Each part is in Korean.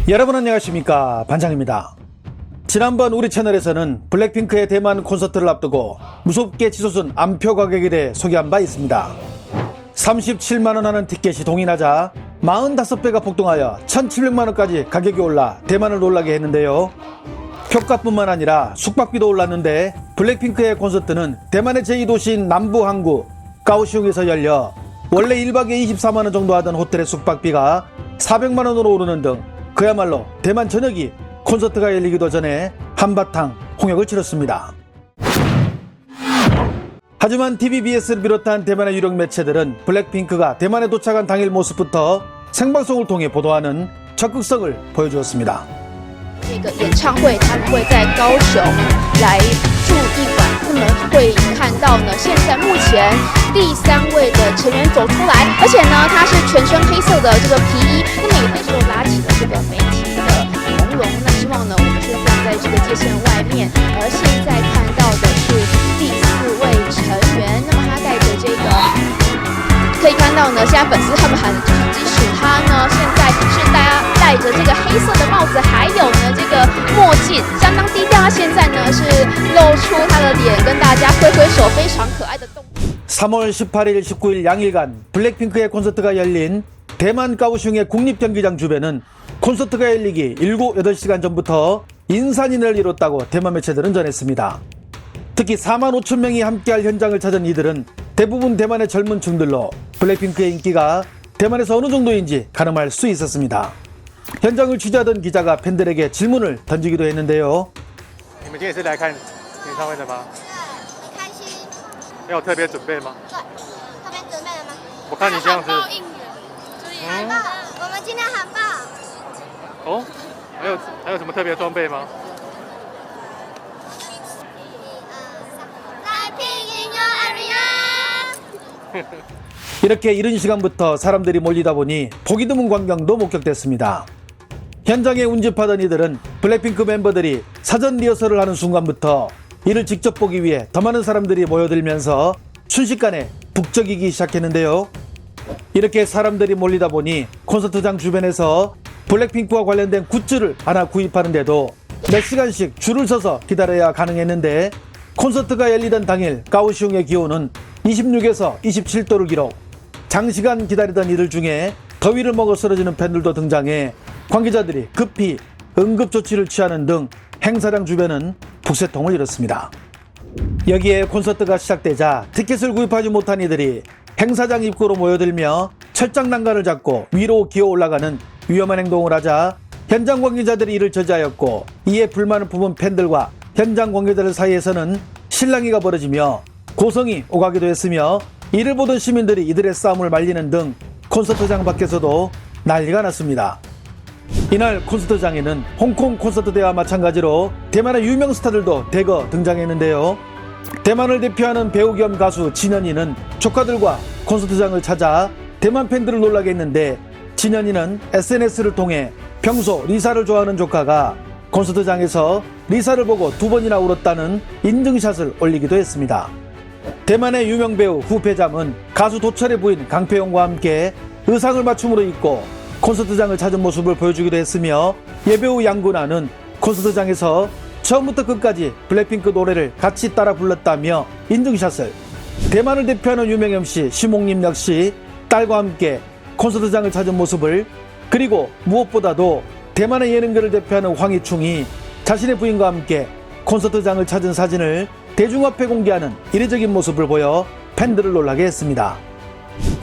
여러분 안녕하십니까, 반장입니다. 지난번 우리 채널에서는 블랙핑크의 대만 콘서트를 앞두고 무섭게 치솟은 암표 가격에 대해 소개한 바 있습니다. 37만원 하는 티켓이 동일하자 45배가 폭등하여 1700만원까지 가격이 올라 대만을 놀라게 했는데요. 표값뿐만 아니라 숙박비도 올랐는데 블랙핑크의 콘서트는 대만의 제2도시인 남부 항구 가오슝에서 열려 원래 1박에 24만원 정도 하던 호텔의 숙박비가 400만원으로 오르는 등 그야말로 대만 전역이 콘서트가 열리기도 전에 한바탕 홍역을 치렀습니다. 하지만 TVBS를 비롯한 대만의 유력 매체들은 블랙핑크가 대만에 도착한 당일 모습부터 생방송을 통해 보도하는 적극성을 보여주었습니다. 这个演唱会他们会在高雄来住一晚，他们会看到呢，现在目前第3位的成员走出来，而且呢，他是全身黑色的这个皮衣，那么也被手拉起了这个媒体的红龙，那希望呢，我们是站在这个界限外面，而现在看到的是第4位成员，那么他带着这个。可以看到呢，现在粉丝他们喊的就是，即使他呢现在是戴着这个黑色的帽子，还有呢这个墨镜，相当低调。他现在呢是露出他的脸，跟大家挥挥手，非常可爱的动作。 3월 18일, 19일 양일간 블랙핑크의 콘서트가 열린 대만 가오슝의 국립경기장 주변은 콘서트가 열리기 7, 8시간 전부터 인산인해를 이뤘다고 대만 매체들은 전했습니다. 특히 4만 5천 명이 함께할 현장을 찾은 이들은 대부분 대만의 젊은 층들로 블랙핑크의 인기가 대만에서 어느 정도인지 가늠할 수 있었습니다. 현장을 취재하던 기자가 팬들에게 질문을 던지기도 했는데요. 你们今天也是来看演唱会的吗？很开心。要有特别准备吗？对，特别准备了吗？我看你这样子，很棒，我们今天很棒。哦，还有什么特别装备吗？ 이렇게 이른 시간부터 사람들이 몰리다 보니 보기 드문 광경도 목격됐습니다. 현장에 운집하던 이들은 블랙핑크 멤버들이 사전 리허설을 하는 순간부터 이를 직접 보기 위해 더 많은 사람들이 모여들면서 순식간에 북적이기 시작했는데요. 이렇게 사람들이 몰리다 보니 콘서트장 주변에서 블랙핑크와 관련된 굿즈를 하나 구입하는데도 몇 시간씩 줄을 서서 기다려야 가능했는데 콘서트가 열리던 당일 가오슝의 기온은 26에서 27도를 기록. 장시간 기다리던 이들 중에 더위를 먹어 쓰러지는 팬들도 등장해 관계자들이 급히 응급조치를 취하는 등 행사장 주변은 북새통을 이뤘습니다. 여기에 콘서트가 시작되자 티켓을 구입하지 못한 이들이 행사장 입구로 모여들며 철장 난간을 잡고 위로 기어 올라가는 위험한 행동을 하자 현장 관계자들이 이를 저지하였고, 이에 불만을 품은 팬들과 현장 관계자들 사이에서는 실랑이가 벌어지며 고성이 오가기도 했으며, 이를 보던 시민들이 이들의 싸움을 말리는 등 콘서트장 밖에서도 난리가 났습니다. 이날 콘서트장에는 홍콩 콘서트 때와 마찬가지로 대만의 유명 스타들도 대거 등장했는데요. 대만을 대표하는 배우 겸 가수 진현이는 조카들과 콘서트장을 찾아 대만 팬들을 놀라게 했는데, 진현이는 SNS를 통해 평소 리사를 좋아하는 조카가 콘서트장에서 리사를 보고 2번이나 울었다는 인증샷을 올리기도 했습니다. 대만의 유명 배우 후페잠은 가수 도철의 부인 강패용과 함께 의상을 맞춤으로 입고 콘서트장을 찾은 모습을 보여주기도 했으며, 예배우 양구나는 콘서트장에서 처음부터 끝까지 블랙핑크 노래를 같이 따라 불렀다며 인증샷을, 대만을 대표하는 유명 MC 시몽님 역시 딸과 함께 콘서트장을 찾은 모습을, 그리고 무엇보다도 대만의 예능계를 대표하는 황희충이 자신의 부인과 함께 콘서트장을 찾은 사진을 대중 앞에 공개하는 이례적인 모습을 보여 팬들을 놀라게 했습니다.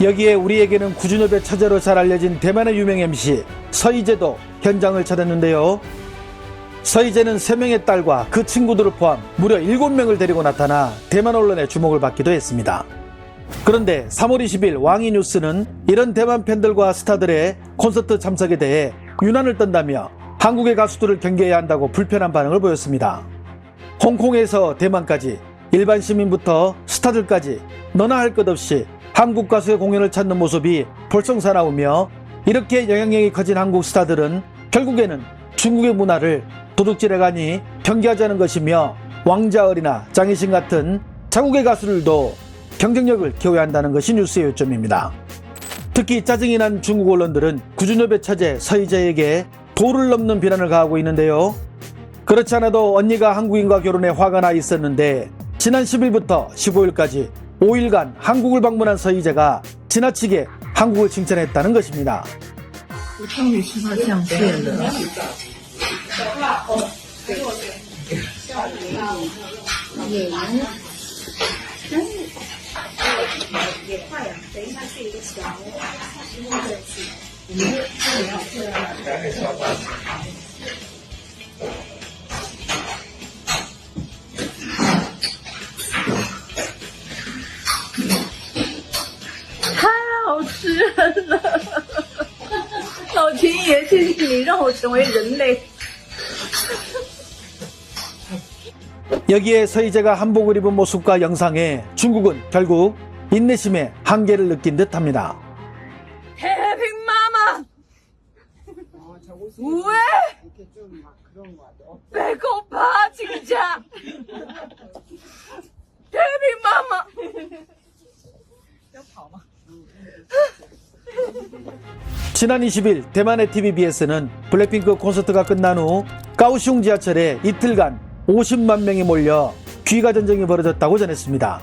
여기에 우리에게는 구준엽의 처제로 잘 알려진 대만의 유명 MC 서희재도 현장을 찾았는데요. 서희재는 3명의 딸과 그 친구들을 포함 무려 7명을 데리고 나타나 대만 언론의 주목을 받기도 했습니다. 그런데 3월 20일 왕이뉴스는 이런 대만 팬들과 스타들의 콘서트 참석에 대해 유난을 떤다며 한국의 가수들을 경계해야 한다고 불편한 반응을 보였습니다. 홍콩에서 대만까지 일반 시민부터 스타들까지 너나 할 것 없이 한국 가수의 공연을 찾는 모습이 볼썽사나우며, 이렇게 영향력이 커진 한국 스타들은 결국에는 중국의 문화를 도둑질해가니 경계하자는 것이며, 왕자얼이나 장희신 같은 자국의 가수들도 경쟁력을 키워야 한다는 것이 뉴스의 요점입니다. 특히 짜증이 난 중국 언론들은 구준엽의 처제 서희재에게 도를 넘는 비난을 가하고 있는데요. 그렇지 않아도 언니가 한국인과 결혼해 화가 나 있었는데 지난 10일부터 15일까지 5일간 한국을 방문한 서희재가 지나치게 한국을 칭찬했다는 것입니다. 我终于吃到酱片了。太好吃了！老天爷，谢谢你让我成为人类。 여기에 서희재가 한복을 입은 모습과 영상에 중국은 결국 인내심의 한계를 느낀 듯합니다. 태핑마마 왜? 배고파 진짜. 태핑마마. 지난 20일 대만의 TVBS는 블랙핑크 콘서트가 끝난 후 까오슝 지하철에 이틀간 50만 명이 몰려 귀가 전쟁이 벌어졌다고 전했습니다.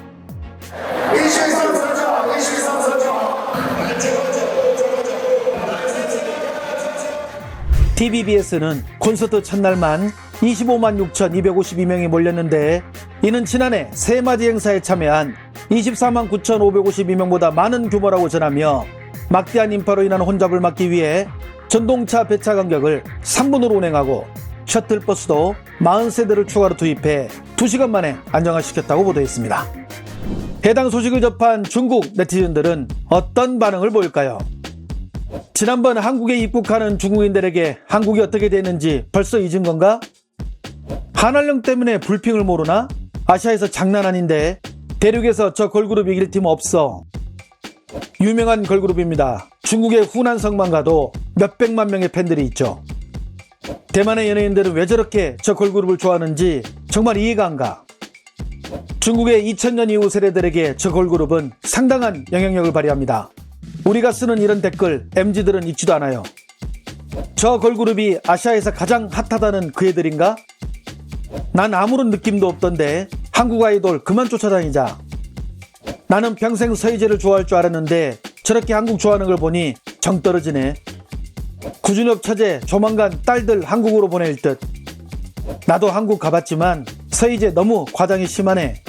TVBS는 콘서트 첫날만 25만 6,252명이 몰렸는데 이는 지난해 새맞이 행사에 참여한 24만 9,552명보다 많은 규모라고 전하며 막대한 인파로 인한 혼잡을 막기 위해 전동차 배차 간격을 3분으로 운행하고 셔틀버스도 40세대를 추가로 투입해 2시간 만에 안정화시켰다고 보도했습니다. 해당 소식을 접한 중국 네티즌들은 어떤 반응을 보일까요? 지난번 한국에 입국하는 중국인들에게 한국이 어떻게 되는지 벌써 잊은 건가? 한한령 때문에 불핑을 모르나? 아시아에서 장난 아닌데 대륙에서 저 걸그룹 이길 팀 없어. 유명한 걸그룹입니다. 중국의 후난성만 가도 몇백만 명의 팬들이 있죠. 대만의 연예인들은 왜 저렇게 저 걸그룹을 좋아하는지 정말 이해가 안 가. 중국의 2000년 이후 세대들에게 저 걸그룹은 상당한 영향력을 발휘합니다. 우리가 쓰는 이런 댓글 MZ들은 읽지도 않아요. 저 걸그룹이 아시아에서 가장 핫하다는 그 애들인가? 난 아무런 느낌도 없던데 한국 아이돌 그만 쫓아다니자. 나는 평생 서희재를 좋아할 줄 알았는데 저렇게 한국 좋아하는 걸 보니 정 떨어지네. 구준엽 처제 조만간 딸들 한국으로 보낼 듯. 나도 한국 가봤지만 서희재 너무 과장이 심하네.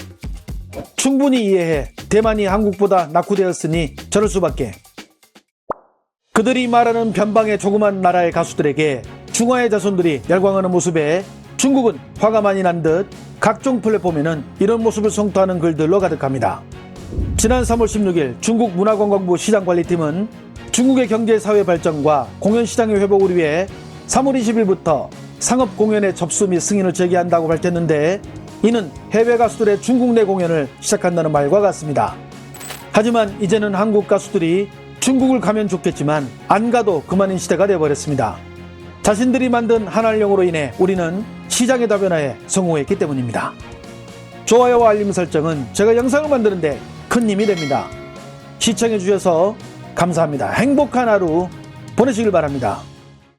충분히 이해해. 대만이 한국보다 낙후되었으니 저럴 수밖에. 그들이 말하는 변방의 조그만 나라의 가수들에게 중화의 자손들이 열광하는 모습에 중국은 화가 많이 난 듯 각종 플랫폼에는 이런 모습을 성토하는 글들로 가득합니다. 지난 3월 16일 중국 문화관광부 시장관리팀은 중국의 경제사회 발전과 공연시장의 회복을 위해 3월 20일부터 상업공연의 접수 및 승인을 제기한다고 밝혔는데 이는 해외 가수들의 중국 내 공연을 시작한다는 말과 같습니다. 하지만 이제는 한국 가수들이 중국을 가면 좋겠지만 안 가도 그만인 시대가 되어버렸습니다. 자신들이 만든 한한령으로 인해 우리는 시장의 다변화에 성공했기 때문입니다. 좋아요와 알림 설정은 제가 영상을 만드는데 큰 힘이 됩니다. 시청해주셔서 감사합니다. 행복한 하루 보내시길 바랍니다.